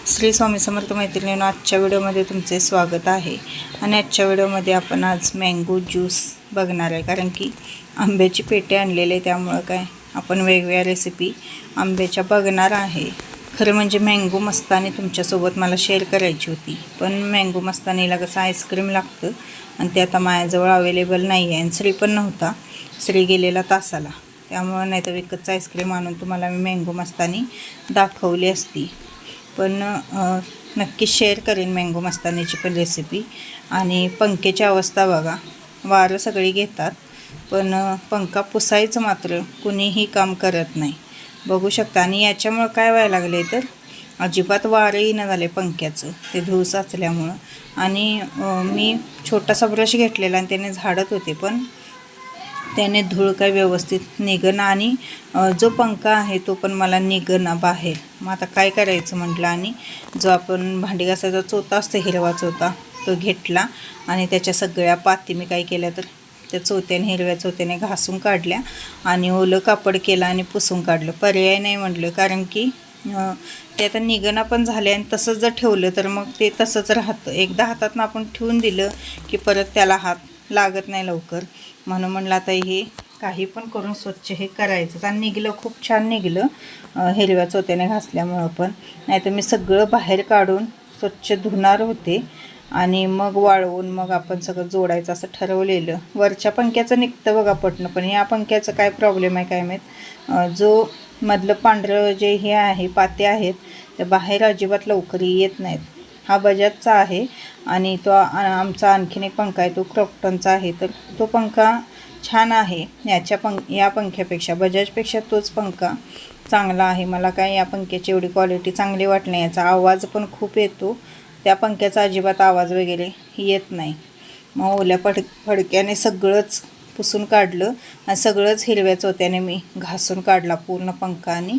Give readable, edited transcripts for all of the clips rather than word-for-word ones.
श्री स्वामी समर्थ मैत्रिणींनो, आजच्या व्हिडिओमध्ये तुमचे स्वागत आहे। आणि आजच्या व्हिडिओमध्ये आपण आज मँगो ज्यूस बघणार आहे, कारण की आंब्याची पेटे आणलेले आहे, त्यामुळे काय आपण वेगवेगळ्या रेसिपी आंब्याच्या बघणार आहे। खरं म्हणजे मँगो मस्तानी तुमच्यासोबत मला शेअर करायची होती, पण मँगो मस्तानीला कसं आईस्क्रीम लागतं आणि ते आता माझ्याजवळ अवेलेबल नाही आहे आणि श्री पण नव्हता, श्री गेलेला तासाला, त्यामुळे नाही तर विकतचं आईस्क्रीम आणून तुम्हाला मी मँगो मस्तानी दाखवली असती। पण नक्की शेअर करेन मँगो मस्तानीची पण रेसिपी। आणि पंख्याची अवस्था बघा, वारं सगळी घेतात पण पंखा पुसायचं मात्र कुणीही काम करत नाही, बघू शकता। आणि याच्यामुळं काय व्हायला लागले तर अजिबात वारंही न झाले पंख्याचं, ते धूळ साचल्यामुळं। आणि मी छोटासा ब्रश घेतलेला आणि त्याने झाडत होते, पण त्याने धूळ काय व्यवस्थित निघना आणि जो पंखा आहे तो पण मला निघना बाहेर। मग आता काय करायचं म्हटलं, आणि जो आपण भांडी घासायचा चोथा असतो, हिरवा चोथा, तो घेतला आणि त्याच्या सगळ्या पाती मी काय केल्या तर त्या चोथ्याने, हिरव्या चोथ्याने घासून काढल्या आणि ओलं कापड केलं आणि पुसून काढलं। पर्याय नाही म्हटलं, कारण की ते आता निघणं पण झाले आणि तसंच जर ठेवलं तर मग ते तसंच राहतं। एकदा हातातनं आपण ठेवून दिलं की परत त्याला हात लागत नाही लवकर, म्हणून म्हणलं आता हे काही पण करून स्वच्छ हे करायचं। आणि निघलं, खूप छान निघलं हिरव्या चोथ्याने घासल्यामुळं। पण नाही तर मी सगळं बाहेर काढून स्वच्छ धुणार होते आणि मग वाळवून मग आपण सगळं जोडायचं असं ठरवलेलं। वरच्या पंख्याचं निघतं बघा पटणं, पण या पंख्याचं काय प्रॉब्लेम आहे काय माहीत, जो मधलं पांढरं जे हे आहे पाते आहेत ते बाहेर अजिबात लवकर येत नाहीत। हा बजाजचा आहे आणि तो आमचा आणखीन एक पंखा आहे तो क्रॉम्प्टनचा आहे, तर तो पंखा छान आहे या पंख्यापेक्षा, बजाजपेक्षा तोच पंखा चांगला आहे। मला काय या पंख्याची एवढी क्वालिटी चांगली वाटली नाही, याचा आवाज पण खूप येतो, त्या पंख्याचा अजिबात आवाज वगैरे येत नाही। मग ओल्या फडक्याने सगळंच पुसून काढलं आणि सगळंच हिरव्या चोथ्याने मी घासून काढला पूर्ण पंखा, आणि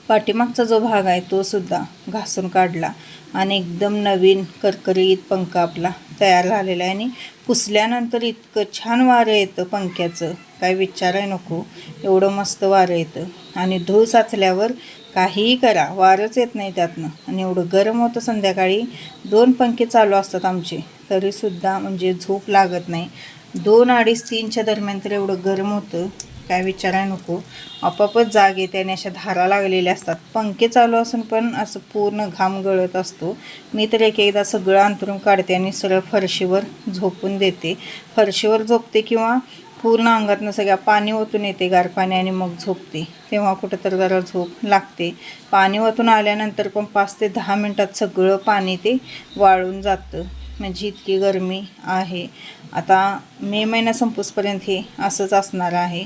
पाठीमागचा जो भाग आहे तो सुद्धा घासून काढला आणि एकदम नवीन करकरीत पंखा आपला तयार झालेला आहे। आणि पुसल्यानंतर इतकं छान वारं येतं पंख्याचं, काय विचाराय नको, एवढं मस्त वारं येतं। आणि धूळ साचल्यावर काहीही करा वारंच येत नाही त्यातनं, आणि एवढं गरम होतं संध्याकाळी। 2 पंखे चालू असतात आमचे तरीसुद्धा म्हणजे झोप लागत नाही, 2, 2:30, 3च्या दरम्यान तर एवढं गरम होतं काय विचाराय नको। आपोआपच जाग येते आणि अशा धारा लागलेल्या असतात, पंखे चालू असून पण असं पूर्ण घाम गळत असतो। मी तर एकदा सगळं अंथरून काढते आणि सरळ फरशीवर झोपून देते, फरशीवर झोपते किंवा पूर्ण अंगातनं सगळ्या पाणी ओतून येते गार पाणी आणि मग झोपते, तेव्हा कुठं तर जरा झोप लागते। पाणी ओतून आल्यानंतर पण 5 ते 10 मिनटात सगळं पाणी ते वाळून जातं, म्हणजे इतकी गरमी आहे। आता मे महिना संपूसपर्यंत हे असंच असणार आहे,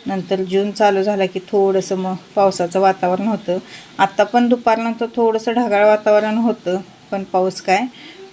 नंतर जून चालू झाला की थोडंसं मग पावसाचं वातावरण होतं। आत्ता पण दुपारनंतर थोडंसं ढगाळ वातावरण होतं, पण पाऊस काय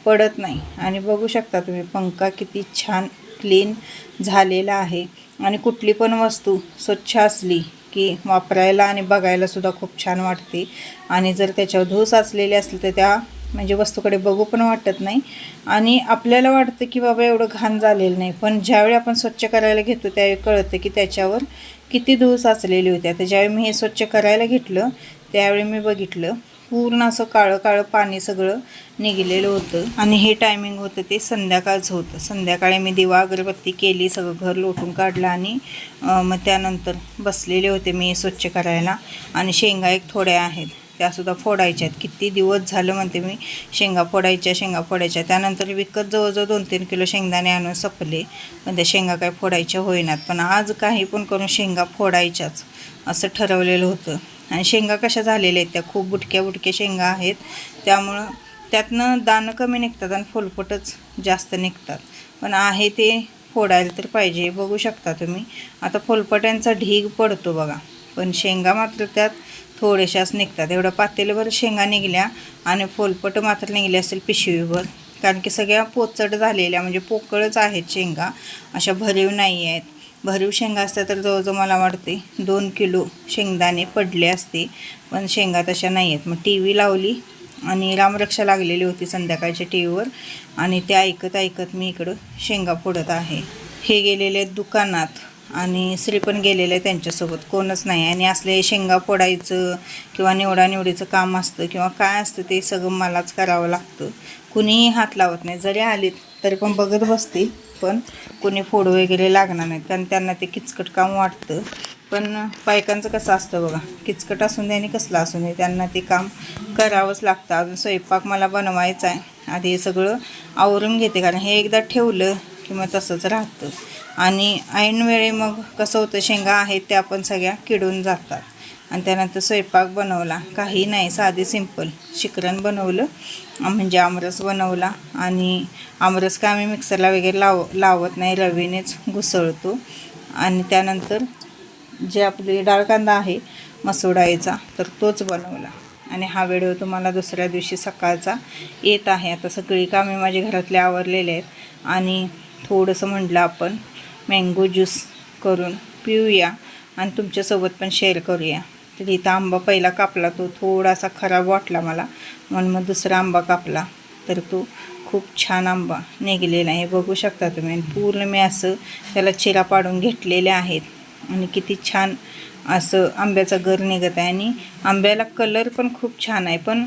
पडत नाही। आणि बघू शकता तुम्ही पंखा किती छान क्लीन झालेला आहे। आणि कुठली पण वस्तू स्वच्छ असली की वापरायला आणि बघायलासुद्धा खूप छान वाटते, आणि जर त्याच्यावर धूळ साचलेली असली तर त्या म्हणजे वस्तूकडे बघू पण वाटत नाही। आणि आपल्याला वाटतं की बाबा एवढं घाण झालेलं नाही, पण ज्यावेळी आपण स्वच्छ करायला घेतो त्यावेळी कळतं की त्याच्यावर किती धूळ साचलेली होती। आता ज्यावेळी मी हे स्वच्छ करायला घेतलं त्यावेळी मी बघितलं पूर्ण असं काळं काळं पाणी सगळं निघलेलं होतं। आणि हे टायमिंग होतं ते संध्याकाळचं होतं, संध्याकाळी मी दिवा अगरबत्ती केली, सगळं घर लोटून काढलं आणि मग त्यानंतर बसलेले होते मी स्वच्छ करायला। आणि शेंगा एक थोड्या आहेत त्यासुद्धा फोडायच्या आहेत, किती दिवस झालं म्हणते मी शेंगा फोडायच्या। त्यानंतर विकत जवळजवळ 2-3 किलो शेंगदाणे आणून संपले, पण त्या शेंगा काय फोडायच्या होईनात, पण आज काही पण करून शेंगा फोडायच्याच असं ठरवलेलं होतं। आणि शेंगा कशा झालेल्या आहेत, त्या खूप बुटक्या शेंगा आहेत, त्यामुळं त्यातनं दाणं कमी निघतात आणि फुलपटच जास्त निघतात, पण आहे ते फोडायला तर पाहिजे। बघू शकता तुम्ही आता फुलपट्यांचा ढीग पडतो बघा, पण शेंगा मात्र त्यात थोड्याशाच निघतात। एवढं पातेलभर शेंगा निघल्या आणि फुलपट मात्र निघले असेल पिशवीभर, कारण की सगळ्या पोचट झालेल्या म्हणजे पोकळच आहेत शेंगा, अशा भरीव नाही आहेत। भरीव शेंगा असत्या तर जवळजवळ मला वाटते 2 किलो शेंगदाणे पडले असते, पण शेंगा तशा नाही आहेत। मग TV लावली आणि रामरक्षा लागलेली होती संध्याकाळच्या TV वर, आणि ते ऐकत ऐकत मी इकडं शेंगा फोडत आहे। हे गेलेले दुकानात आणि श्री पण गेलेलं आहे त्यांच्यासोबत, कोणच नाही. आणि असले शेंगा फोडायचं किंवा निवडानिवडीचं काम असतं किंवा काय असतं ते सगळं मलाच करावं लागतं. कुणीही हात लावत नाही. जरी आलीत तरी पण बघत बसतील, पण कुणी फोड वगैरे लागणार नाहीत, कारण त्यांना ते किचकट काम वाटतं. पण बायकांचं कसं असतं बघा, किचकट असून दे आणि कसलं असून दे, त्यांना ते काम करावंच लागतं. अजून स्वयंपाक मला बनवायचा आहे. आधी हे सगळं आवरून घेते, कारण हे एकदा ठेवलं की मग तसंच राहतं. आणि ऐनवेळी मग कसं होतं, शेंगा आहेत त्या पण सगळ्या किडून जातात. आणि त्यानंतर स्वयंपाक बनवला, काही नाही, साधी सिंपल शिकरण बनवलं, म्हणजे आमरस बनवला. आणि आमरस का आम्ही मिक्सरला वगैरे लावत नाही, रवीनेच घुसळतो. आणि त्यानंतर जे आपली डाळ कांदा आहे मसूर डाळीचा, तर तोच बनवला. आणि हा व्हिडिओ तुम्हाला दुसऱ्या दिवशी सकाळचा येत आहे. आता सगळी कामे माझ्या घरातले आवरलेले आहेत आणि थोडंसं म्हटलं आपण मँगो ज्यूस करून पिऊया आणि तुमच्यासोबत पण शेअर करूया. तर इथं आंबा पहिला कापला, तो थोडासा खराब वाटला मला, म्हणून मग दुसरा आंबा कापला. तर तो खूप छान आंबा निघलेला आहे, बघू शकता तुम्ही. पूर्ण मी असं त्याला चिरा पाडून घेतलेले आहेत आणि किती छान असं आंब्याचा गर निघत आहे. आणि आंब्याला कलर पण खूप छान आहे. पण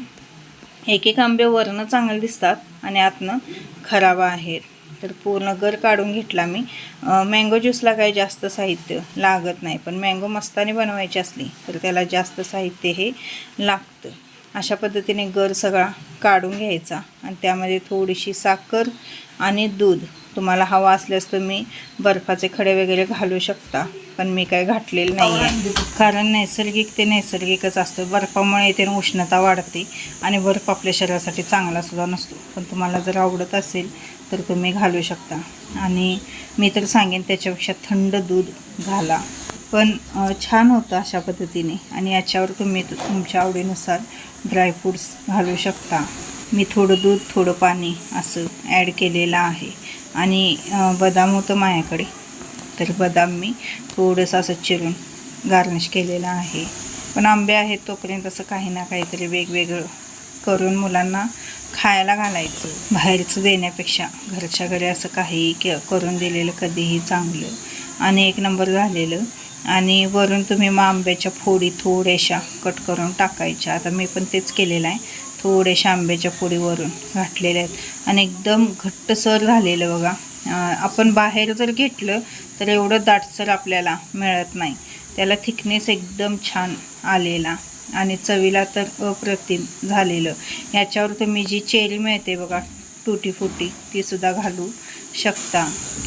एक एक आंबे वरनं चांगले दिसतात आणि आतनं खराब आहेत. तर पूर्ण गर काढून घेतला मी. मँगो ज्यूसला काही जास्त साहित्य लागत नाही, पण मँगो मस्तानी बनवायची असली तर त्याला जास्त साहित्य हे लागतं. अशा पद्धतीने गर सगळा काढून घ्यायचा आणि त्यामध्ये थोडीशी साखर आणि दूध, तुम्हाला हवा असल्यास तुम्ही बर्फाचे खडे वगैरे घालू शकता, पण मी काय घातलेलं नाही आहे, कारण नैसर्गिक ते नैसर्गिकच असतं. बर्फामुळे इथे उष्णता वाढते आणि बर्फ आपल्या शरीरासाठी चांगलासुद्धा नसतो. पण तुम्हाला जर आवडत असेल तर तुम्ही घालू शकता. आणि मी तर सांगेन त्याच्यापेक्षा थंड दूध घाला, पण छान होतं अशा पद्धतीने. आणि याच्यावर तुम्ही तुमच्या आवडीनुसार ड्रायफ्रूट्स घालू शकता. मी थोडं दूध थोडं पाणी असं ॲड केलेलं आहे. आणि बदाम होतं माझ्याकडे, तर बदाम मी थोडंसं असं चिरून गार्निश केलेलं आहे. पण आंबे आहेत तोपर्यंत असं काही ना काहीतरी वेगवेगळं करून मुलांना खायला घालायचं. बाहेरचं देण्यापेक्षा घरच्या घरी असं काही करून दिलेलं कधीही चांगलं आणि एक नंबर झालेलं. आणि वरून तुम्ही मग आंब्याच्या फोडी थोड्याशा कट करून टाकायच्या. आता मी पण तेच केलेलं आहे, थोड्याशा आंब्याच्या फोडी वरून घातलेल्या आहेत आणि एकदम घट्टसर झालेलं बघा. आपण बाहेर जर घेतलं तर एवढं दाटसर आपल्याला मिळत नाही, त्याला थिकनेस एकदम छान आलेला आणि चवीला तर अप्रतिम झालेलं. याच्यावर तुम्ही जी चेरी मिळते बघा टुटी फुटी, तीसुद्धा घालू शकता.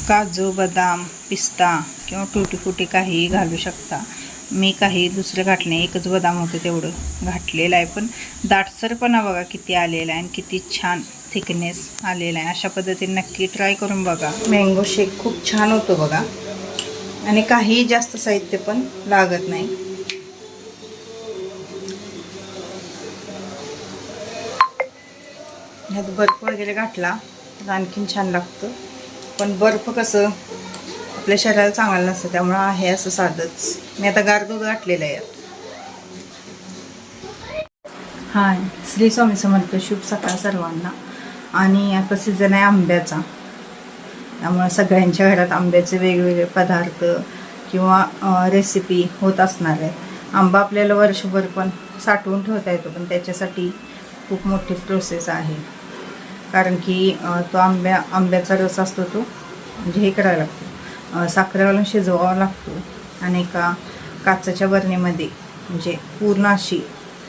काजू बदाम पिस्ता किंवा टुटी फुटी काहीही घालू शकता. मी काही दुसरं घातलं नाही, एकच बदाम होतं तेवढं घातलेलं आहे. पण दाटसरपणा बघा किती आलेला आहे आणि किती छान थिकनेस आलेला आहे. अशा पद्धतीने नक्की ट्राय करून बघा. मँगो शेक खूप छान होतो बघा आणि काही जास्त साहित्य पण लागत नाही. ह्यात बर्फ वगैरे घातला तर आणखीन छान लागतं. पण बर्फ कसं आपल्या शरीराला चांगलं नसतं, त्यामुळं आहे असं साधंच. मी आता गार दूध घातलेलं आहे यात. हाय, श्री स्वामी समर्थ. शुभ सकाळ सर्वांना. आणि आता सीझन आहे आंब्याचा, त्यामुळे सगळ्यांच्या घरात आंब्याचे वेगवेगळे पदार्थ किंवा रेसिपी होत असणार आहे. आंबा आपल्याला वर्षभर पण साठवून ठेवता येतो, पण त्याच्यासाठी खूप मोठी प्रोसेस आहे. कारण की तो आंब्याचा रस असतो तो म्हणजे हे करायला लागतो, साखर घालून शिजवावा लागतो. आणि एका काचेच्या बरणीमध्ये, म्हणजे पूर्ण अशी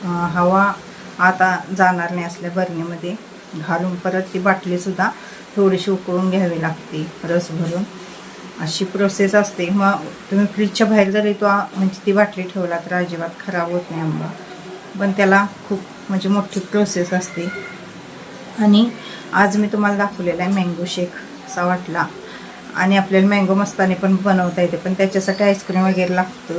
हवा आता जाणार नाही असल्या बरणीमध्ये घालून परत ती बाटलीसुद्धा थोडीशी उकळून घ्यावी लागते रस भरून. अशी प्रोसेस असते. मग तुम्ही फ्रीजच्या बाहेर जरी तो म्हणजे ती बाटली ठेवला तर अजिबात खराब होत नाही आंबा, पण त्याला खूप म्हणजे मोठी प्रोसेस असते. आणि आज मी तुम्हाला दाखवलेला आहे मँगो शेक असा वाटला. आणि आपल्याला मँगो मस्तानी पण बनवता येते, पण त्याच्यासाठी आईस्क्रीम वगैरे लागतं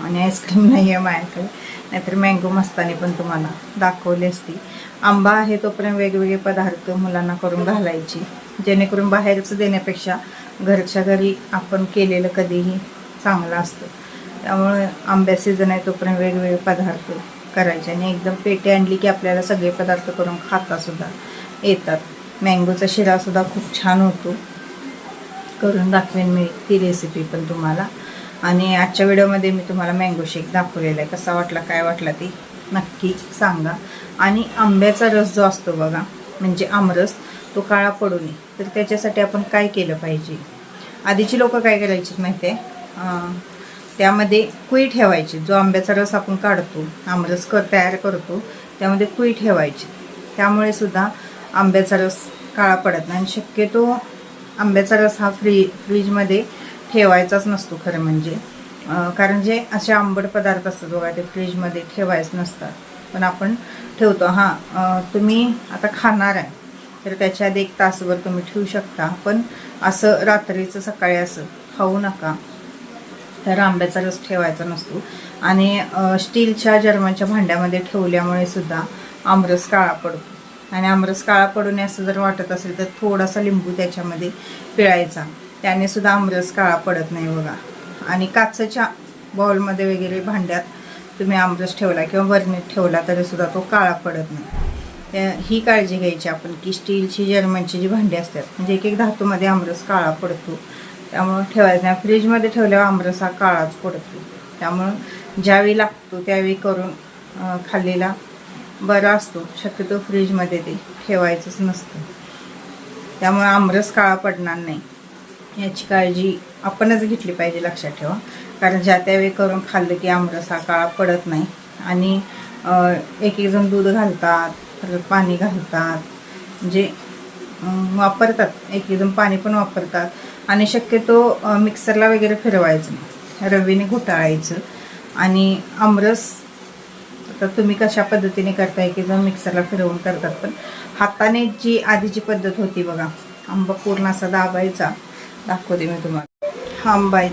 आणि आईस्क्रीम नाही आहे माझ्याकडे, नाहीतर मँगो मस्तानी पण तुम्हाला दाखवली असती. आंबा आहे तोपर्यंत वेगवेगळे पदार्थ मुलांना करून घालायची, जेणेकरून बाहेरचं देण्यापेक्षा घरच्या घरी आपण केलेलं कधीही चांगलं असतं. त्यामुळे आंब्या सीझन आहे तोपर्यंत वेगवेगळे पदार्थ करायचे आणि एकदम पेटी आणली की आपल्याला सगळे पदार्थ करून खातासुद्धा येतात. मँगोचा शिरासुद्धा खूप छान होतो करून दाखवेन मी ती रेसिपी पण तुम्हाला. आणि आजच्या व्हिडिओमध्ये मी तुम्हाला मँगो शेक दाखवलेला आहे. कसा वाटला काय वाटला ती नक्की सांगा. आणि आंब्याचा रस जो असतो बघा, म्हणजे आमरस, तो काळा पडू नये तर त्याच्यासाठी आपण काय केलं पाहिजे. आधीची लोक काय करायची माहिती आहे, त्यामध्ये कुई ठेवायची. जो आंब्याचा रस आपण काढतो, आमरस तयार करतो, त्यामध्ये कुई ठेवायची. त्यामुळे सुद्धा आंब्याचा रस काळा पडत नाही. आणि शक्यतो आंब्याचा रस हा फ्रीजमध्ये ठेवायचाच नसतो खरं म्हणजे, कारण जे असे आंबट पदार्थ असतात बघा ते फ्रीजमध्ये ठेवायच नसतात, पण आपण ठेवतो. हां, तुम्ही आता खाणार आहे तर त्याच्या आधी 1 तासभर तुम्ही ठेवू शकता, पण असं रात्रीचं सकाळी असं खाऊ नका. तर आंब्याचा रस ठेवायचा नसतो. आणि स्टीलच्या जर्मनच्या भांड्यामध्ये ठेवल्यामुळे सुद्धा आमरस काळा पडतो. आणि आमरस काळा पडू नये असं जर वाटत असेल तर थोडासा लिंबू त्याच्यामध्ये पिळायचा, त्याने सुद्धा आमरस काळा पडत नाही बघा. आणि काचेच्या बाउलमध्ये वगैरे भांड्यात तुम्ही आमरस ठेवला किंवा बर्नीत ठेवला तरी सुद्धा तो काळा पडत नाही. ही काळजी घ्यायची आपण की स्टीलची जर्मनची जी भांडी असतात, म्हणजे एक धातूमध्ये आमरस काळा पडतो, त्यामुळं ठेवायचं नाही. फ्रीजमध्ये ठेवल्यावर आमरस हा काळाच पडतो. त्यामुळं ज्यावेळी लागतो त्यावेळी करून खाल्लेला बरा असतो. शक्यतो फ्रीजमध्ये ते ठेवायचंच नसतं. त्यामुळे आमरस काळा पडणार नाही याची काळजी आपणच घेतली पाहिजे, लक्षात ठेवा. कारण ज्या त्यावेळी करून खाल्लं की आमरस हा काळा पडत नाही. आणि एक जण दूध घालतात, परत पाणी घालतात, म्हणजे वापरतात. एक जण पाणी पण वापरतात. आणि शक्यतो मिक्सरला वगैरे फिरवायचं नाही, रवीने घोटाळायचं. आणि आमरस तर तुम्ही कशा पद्धतीने करता, एक जण मिक्सरला फिरवून करतात, पण हाताने जी आधीची पद्धत होती बघा, आंबा पूर्ण असा दाबायचा. दाखवते मी तुम्हाला. हा आंबा आहे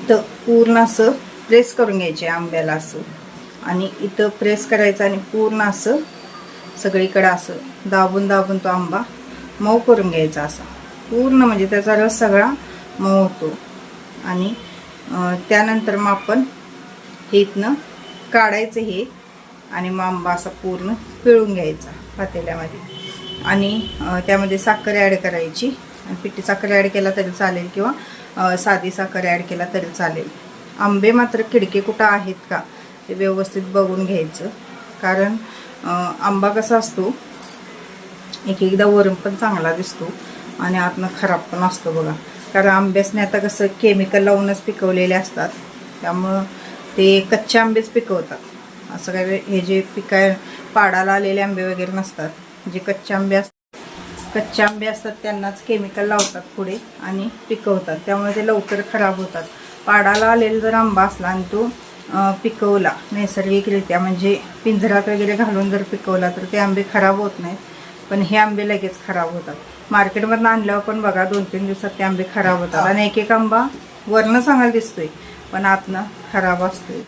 तर पूर्ण असं प्रेस करून घ्यायचे आंब्याला असं, आणि इथं प्रेस करायचं आणि पूर्ण असं सगळीकडं असं दाबून दाबून तो आंबा मऊ करून घ्यायचा असा पूर्ण, म्हणजे त्याचा रस सगळा मऊ होतो. आणि त्यानंतर मग आपण हे इथनं काढायचं हे, आणि मग आंबा असा पूर्ण पिळून घ्यायचा पातेल्यामध्ये. आणि त्यामध्ये साखर ॲड करायची. आणि पिठी साखर ॲड केला तरी चालेल किंवा साधी साखर ॲड केला तरी चालेल. आंबे मात्र खिडके कुठं आहेत का ते व्यवस्थित बघून घ्यायचं. कारण आंबा कसा असतो, एकदा वरून पण चांगला दिसतो आणि आतनं खराब पण असतो बघा. कारण आंब्यासने आता कसं केमिकल लावूनच पिकवलेले असतात, त्यामुळं ते कच्चे आंबेच पिकवतात. असं काय हे जे पाडाला आलेले आंबे वगैरे नसतात, जे कच्चे आंबे असतात त्यांनाच केमिकल लावतात पुढे आणि पिकवतात. त्यामुळे ते लवकर खराब होतात. पाडाला आलेला जर आंबा असला आणि तो पिकवला नैसर्गिकरित्या, म्हणजे पिंजरात वगैरे घालून जर पिकवला, तर ते आंबे खराब होत नाहीत. पण हे आंबे लगेच खराब होतात. मार्केटमधून आणल्यावर पण बघा 2-3 दिवसात ते आंबे खराब होतात. आणि एक आंबा वरनं चांगला दिसतोय पण आतनं खराब असतोय.